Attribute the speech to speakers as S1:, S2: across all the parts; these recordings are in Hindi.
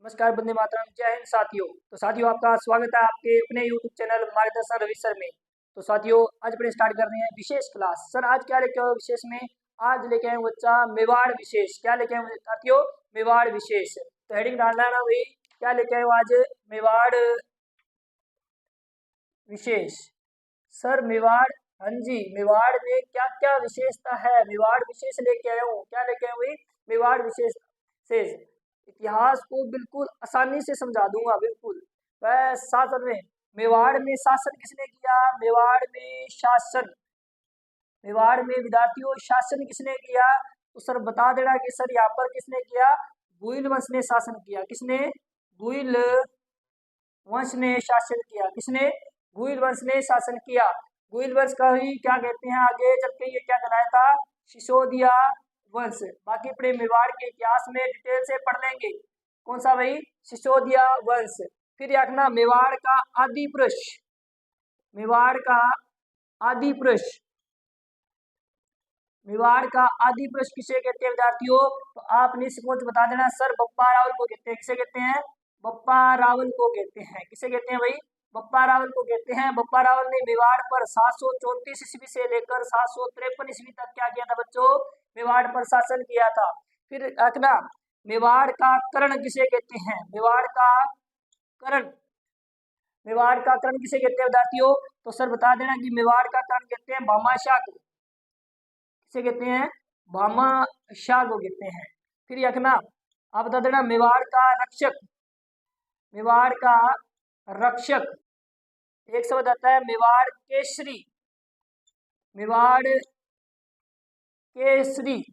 S1: नमस्कार, वंदे मातरम, जय हिंद साथियों। तो साथियों, आपका स्वागत है आपके अपने यूट्यूब चैनल मार्गदर्शन रवि सर में। तो साथियों, आज अपने स्टार्ट कर रहे हैं विशेष क्लास। सर आज क्या लेके आए हो विशेष में? आज लेके आए बच्चा मेवाड़ विशेष। क्या लेके आए साथियों? मेवाड़ विशेष। तो हेडिंग डालना है ना भाई, क्या लेके आए हो आज? मेवाड़ विशेष। सर मेवाड़, हाँ जी, मेवाड़ में क्या क्या विशेषता है? मेवाड़ विशेष लेके आया हूँ। क्या लेके आए हो भाई? मेवाड़ विशेष से इतिहास को बिल्कुल आसानी से समझा दूंगा, बिल्कुल। वह साथ में मेवाड़ में शासन किसने किया? मेवाड़ में शासन, मेवाड़ में विद्यार्थियों शासन किसने किया? तो सर बता देना कि सर यहाँ पर किसने किया? भुइल वंश ने शासन किया। किसने? भुइल वंश ने शासन किया। किसने? भुइल वंश ने शासन किया। भुइल वंश का ही क्या कहते हैं आगे चल के, ये क्या कहलाया था? सिसोदिया वंश। बाकी अपने मेवाड़ के इतिहास में डिटेल से पढ़ लेंगे। कौन सा भाई? सिसोदिया वंश। फिर रखना मेवाड़ का आदि पुरुष। मेवाड़ का आदि पुरुष, मेवाड़ का आदि पुरुष किसे कहते हैं विद्यार्थियों? तो आप निसंकोच बता देना सर बप्पा रावल को कहते हैं। किसे कहते हैं? बप्पा रावल को कहते हैं। किसे कहते हैं भाई? बप्पा रावल को कहते हैं। बप्पा रावल ने मेवाड़ पर 734 ईस्वी से लेकर 753 ईस्वी तक क्या किया था बच्चों? मेवाड़ पर शासन किया था। फिर रखना मेवाड़ का कर्ण किसे कहते हैं? मेवाड़ का कर्ण, मेवाड़ का कर्ण किसे कहते हैं विद्यार्थियों? तो सर बता देना कि मेवाड़ का कर्ण कहते हैं भामाशाह को। किसे कहते हैं? भामाशाह को कहते हैं। फिर रखना आप बता देना मेवाड़ का रक्षक। मेवाड़ का रक्षक एक शब्द आता है मेवाड़ केसरी। मेवाड़ केसरी,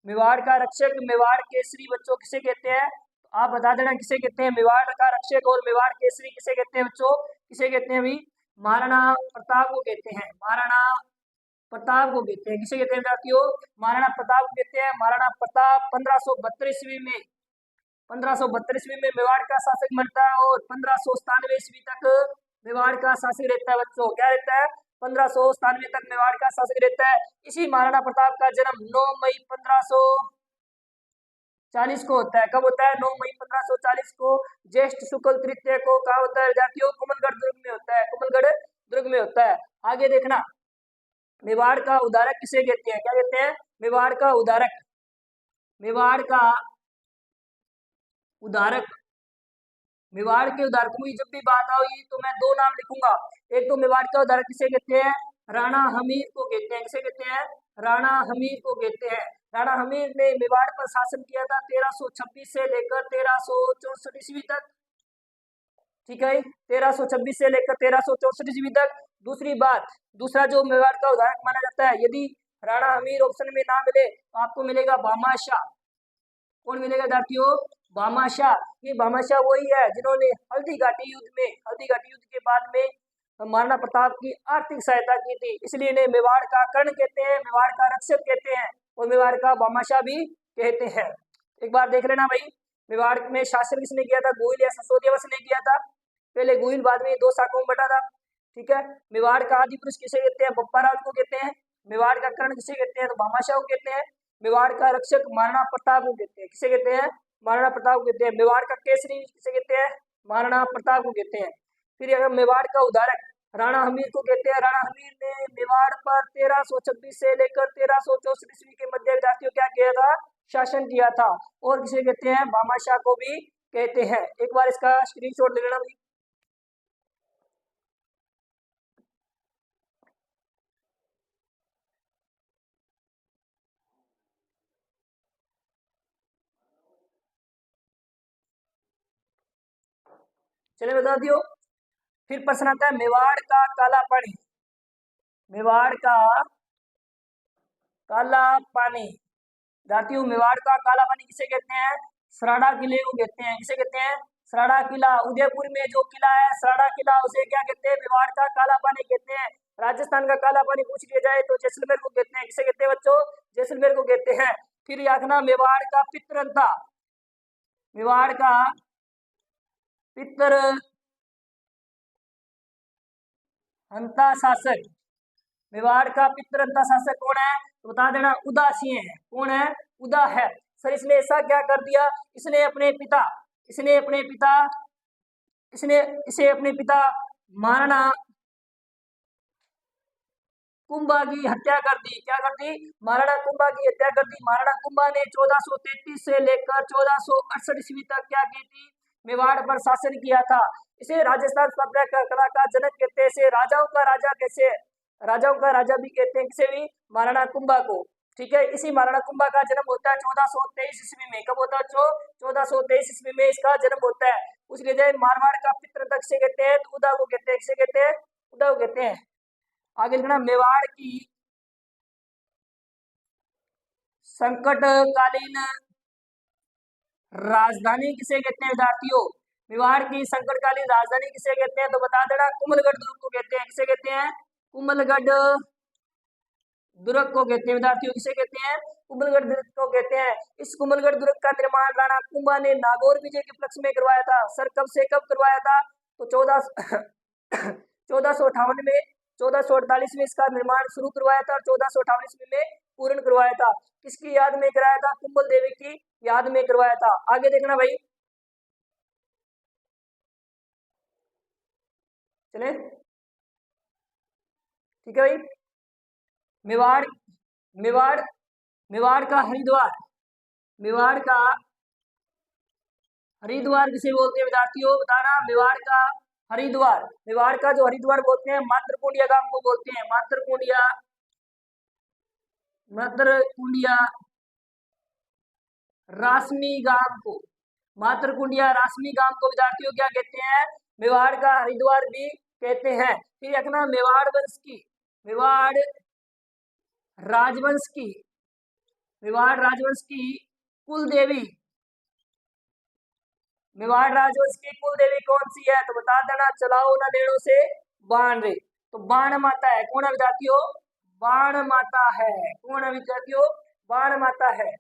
S1: मेवाड़ का रक्षक, मेवाड़ केसरी बच्चों किसे कहते हैं? तो आप बता देना किसे कहते हैं? मेवाड़ का रक्षक और मेवाड़ केसरी किसे कहते हैं बच्चों? किसे कहते हैं भाई? महाराणा प्रताप को कहते हैं। महाराणा प्रताप को कहते हैं। किसे कहते हैं विद्यार्थियों? महाराणा प्रताप को कहते हैं। महाराणा प्रताप 1572 ईस्वी में, 1572 ईस्वी में मेवाड़ का शासक बनता है और 1597 ईस्वी तक मेवाड़ का शासक रहता है बच्चों। क्या रहता है? 1597 तक मेवाड़ का शासक रहता है। इसी महाराणा प्रताप का जन्म 9 मई 1540 को होता है। कब होता है? 9 मई 1540 को ज्येष्ठ शुक्ल तृतीय को कहा होता है विद्यार्थियों? कुमलगढ़ दुर्ग में होता है। कुमलगढ़ दुर्ग में होता है। आगे देखना मेवाड़ का उदारक किसे कहते हैं? क्या कहते हैं? मेवाड़ का उदारक, मेवाड़ का उदारक, मेवाड़ के उदारकों की जब भी बात आई तो मैं दो नाम लिखूंगा। एक तो मेवाड़ का उदारक किसे कहते हैं? राणा हमीर को कहते हैं। किसे कहते हैं? राणा हमीर को कहते हैं। राणा हमीर ने मेवाड़ पर शासन किया था 1326 से लेकर 1364 ईस्वी तक। ठीक है, 1326 से लेकर 1364 ईस्वी तक। दूसरी बात, दूसरा जो मेवाड़ का उदाहरण माना जाता है, यदि राणा हमीर ऑप्शन में ना मिले तो आपको मिलेगा भामाशाह। कौन मिलेगा विद्यार्थियों? भामाशाह। ये भामाशाह वही है जिन्होंने हल्दी घाटी युद्ध में, हल्दी घाटी युद्ध के बाद में महाराणा प्रताप की आर्थिक सहायता की थी। इसलिए इन्हें मेवाड़ का कर्ण कहते हैं, मेवाड़ का रक्षक कहते हैं और मेवाड़ का भामाशाह भी कहते हैं। एक बार देख लेना भाई, मेवाड़ में शासन किसने किया था? गोहिल या सिसोदिया वंश ने किया था। पहले गोहिल, बाद में दो शाखाओं में बटा था। ठीक है। मेवाड़ का आदि पुरुष किसे कहते हैं? बप्पा रावल को कहते हैं। मेवाड़ का कर्ण किसे कहते हैं? तो भामाशाह को कहते हैं। मेवाड़ का रक्षक महाराणा प्रताप को कहते हैं। किसे कहते हैं? महाराणा प्रताप को कहते हैं। मेवाड़ का केसरी किसे कहते हैं? महाराणा प्रताप को कहते हैं। फिर अगर मेवाड़ का उदारक राणा हमीर को कहते हैं। राणा हमीर ने मेवाड़ पर 1326 से लेकर 1364 ईस्वी के मध्य विद्यार्थियों क्या किया था? शासन किया था। और किसे कहते हैं? भामाशाह को भी कहते हैं। एक बार इसका स्क्रीनशॉट ले लेना भाई। चलिए बता दियो। फिर प्रश्न आता है मेवाड़ का काला पानी। मेवाड़ का काला पानी, जातियों मेवाड़ का काला पानी किसे कहते हैं? सराड़ा किले को कहते हैं। किसे कहते हैं? सराड़ा किला। उदयपुर में जो किला है सराड़ा किला, उसे क्या कहते हैं? मेवाड़ का काला पानी कहते हैं। राजस्थान का काला पानी पूछ लिया जाए तो जैसलमेर को कहते हैं। किसे कहते हैं बच्चों? जैसलमेर को कहते हैं। फिर यादना मेवाड़ का पितरंता, मेवाड़ का पितर हंता शासक, मेवाड़ का पितरंता शासक कौन है? तो बता देना उदासीन है। कौन है? उदा है। सर इसने ऐसा क्या कर दिया? इसने अपने पिता इसने अपने पिता इसने इसे अपने पिता महाराणा कुंभा की हत्या कर दी। क्या कर दी? महाराणा कुंभा की हत्या कर दी। महाराणा कुंभा ने 1433 से लेकर 1468 ईस्वी तक क्या की थी? मेवाड़ पर शासन किया था। इसे राजस्थान सभ्य कला का जनक कहते हैं। इसे राजाओं का राजा कैसे, राजाओं का राजा भी कहते हैं। किसे भी? महाराणा कुंभा को। ठीक है, इसी महाराणा कुंभा का जन्म होता है 1423 ईस्वी में। कब होता है? 1423 ईस्वी में इसका जन्म होता है। उसके जय मारवाड़ का पितृ किसे कहते हैं? उदा को कहते हैं। किसे कहते हैं? उदा को कहते हैं। आगे लिखना, मेवाड़ की संकटकालीन राजधानी किसे कहते हैं विद्यार्थियों? मेवाड़ की संकटकालीन राजधानी किसे कहते हैं? तो बता देना, कुंभलगढ़ दुर्ग को कहते हैं। किसे कहते हैं? कुंभलगढ़ दुर्ग को कहते हैं विद्यार्थियों। किसे कहते हैं? कुंभलगढ़ दुर्ग को कहते हैं। इस कुंभलगढ़ दुर्ग का निर्माण राणा कुंभा ने नागौर विजय के उपलक्ष्य में करवाया था। सर कब से कब करवाया था? तो 1458 में, 1448 में इसका निर्माण शुरू करवाया था और 1458 ईस्वी में पूर्ण करवाया था। किसकी याद में कराया था? कुंभल देवी की याद में करवाया था। आगे देखना भाई, चले, ठीक है भाई। मेवाड़ मेवाड़ मेवाड़ का हरिद्वार, मेवाड़ का हरिद्वार किसे बोलते हैं विद्यार्थियों? बताना, मेवाड़ का हरिद्वार, मेवाड़ का जो हरिद्वार बोलते हैं, मातृकुंडिया गांव को बोलते हैं। मातृकुंडिया, मातृकुंडिया रासमी गांव को, मातृकुंडिया रासमी गांव को विद्यार्थियों क्या कहते हैं? मेवाड़ का हरिद्वार भी कहते हैं। फिर रखना, मेवाड़ वंश की, मेवाड़ राजवंश की, मेवाड़ राजवंश की कुल देवी, मेवाड़ राजवंश की कुल देवी कौन सी है? तो बता देना, चलाओ ना नेड़ों से बाण रे। तो बाण माता है। कौन है विद्यार्थियों? बाण माता है। कौन है विद्यार्थियों? बाण माता है।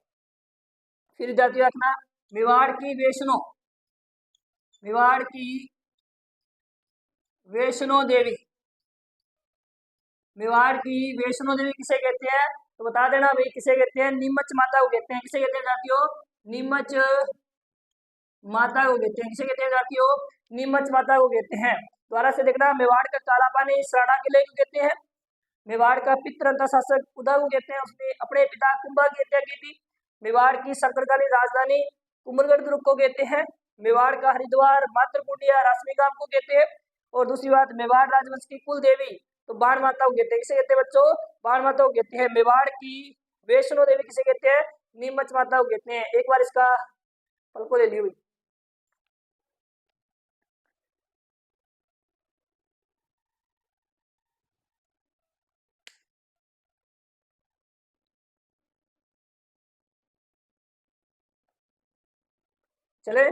S1: फिर विद्यार्थियों रखना, मेवाड़ की वैष्णो, मेवाड़ की वैष्णो देवी, मेवाड़ की वैष्णो देवी किसे कहते हैं? तो बता देना भाई, किसे कहते हैं? नीमच माता को कहते हैं। किसे कहते हैं विद्यार्थियों? नीमच माता को कहते हैं। किसे कहते हैं विद्यार्थियों? नीमच माता को कहते हैं। द्वारा से देखना, मेवाड़ का काला पानी सराड़ा किले को कहते हैं। मेवाड़ का पितृ शासक उदा को कहते हैं। उसने अपने पिता कुंभा की हत्या की थी। मेवाड़ की संकटकालीन राजधानी कुंभलगढ़ दुर्ग को कहते हैं। मेवाड़ का हरिद्वार मातृकुंडिया रासमी गांव को कहते हैं। और दूसरी बात, मेवाड़ राजवंश की कुल देवी तो बाण माता को कहते हैं। किसे कहते हैं बच्चों? बाण माता को कहते हैं। मेवाड़ की वैष्णो देवी किसे कहते हैं? नीमच माता को कहते हैं। एक बार इसका फल को ले लियो। चले,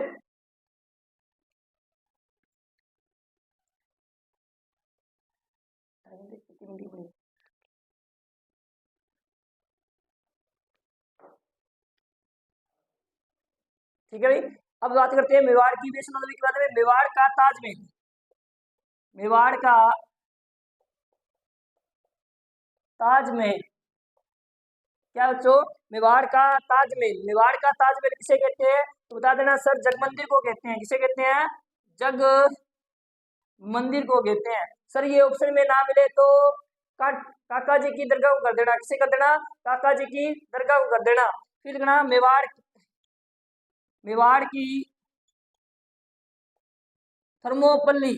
S1: ठीक है भाई। अब बात करते हैं मेवाड़ की वैष्णो देवी के बारे में। मेवाड़ का ताजमहल, मेवाड़ का ताजमहल, क्या बच्चों? मेवाड़ का ताजमहल, मेवाड़ का ताजमहल किसे कहते हैं? तो बता देना सर, जगमंदिर को कहते हैं। किसे कहते हैं? जग मंदिर को कहते हैं। सर ये ऑप्शन में ना मिले तो काका जी की दरगाह को कर देना। किसे कर देना? काका जी की दरगाह को कर देना। फिर कहना, मेवाड़, मेवाड़ की थर्मोपल्ली,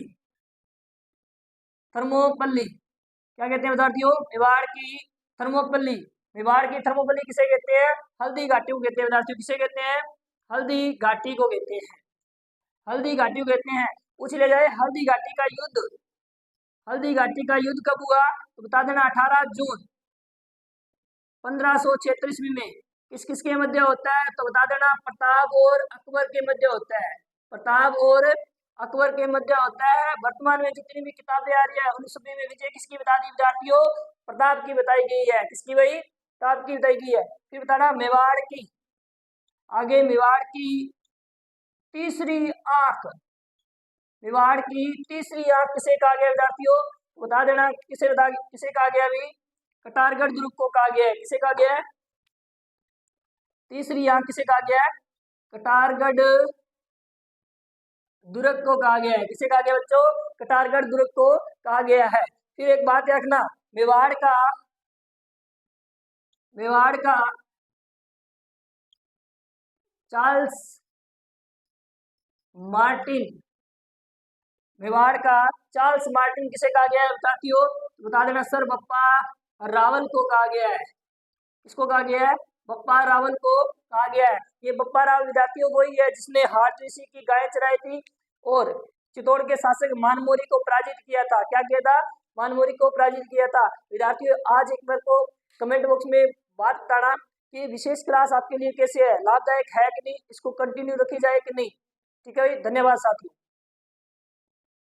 S1: थर्मोपल्ली क्या कहते हैं विद्यार्थियों? मेवाड़ की थर्मोपल्ली, मेवाड़ की थर्मोपल्ली किसे कहते हैं? हल्दी घाटी को कहते हैं विद्यार्थियों। किसे कहते हैं? हल्दी घाटी को कहते हैं। हल्दी घाटी को कहते हैं। पूछ लिया जाए हल्दी घाटी का युद्ध, हल्दी घाटी का युद्ध कब हुआ? तो बता देना 18 जून 1576 ईस्वी में। किस किस के मध्य होता है? तो बता देना, प्रताप और अकबर के मध्य होता है। प्रताप और अकबर के मध्य होता है। वर्तमान में जितनी भी किताबें आ रही है उन सभी में विजय किसकी बता दी विद्यार्थियों? प्रताप की बताई गई है। किसकी भाई? प्रताप की बताई गई है। फिर बताना, मेवाड़ की, आगे मेवाड़ की तीसरी आंख, मेवाड़ की तीसरी आंख किसे कहा गया विद्यार्थियों? बता देना, किसे कहा गया अभी? कटारगढ़ दुर्ग को कहा गया है। किसे कहा गया है? तीसरी आंख किसे कहा गया है? कटारगढ़ दुर्ग को कहा गया है। किसे कहा गया बच्चों? कटारगढ़ दुर्ग को कहा गया है। फिर एक बात रखना, मेवाड़ का चार्ल्स मार्टिन, मेवाड़ का चार्ल्स मार्टिन किसे कहा गया है साथियों? बता देना सर। बप्पा रावल को कहा गया है। किसको कहा गया है? बप्पा रावल को कहा गया है। ये बप्पा रावल विद्यार्थियों वही है जिसने हाट ऋषि की गाय चराई थी और चित्तौड़ के शासक मानमोरी को पराजित किया था। क्या किया था? मानमोरी को पराजित किया था। विद्यार्थियों आज एक मेरे को कमेंट बॉक्स में बात बताना कि विशेष क्लास आपके लिए कैसे है, लाभदायक है कि नहीं, इसको कंटिन्यू रखी जाए कि नहीं। ठीक है, धन्यवाद साथियों।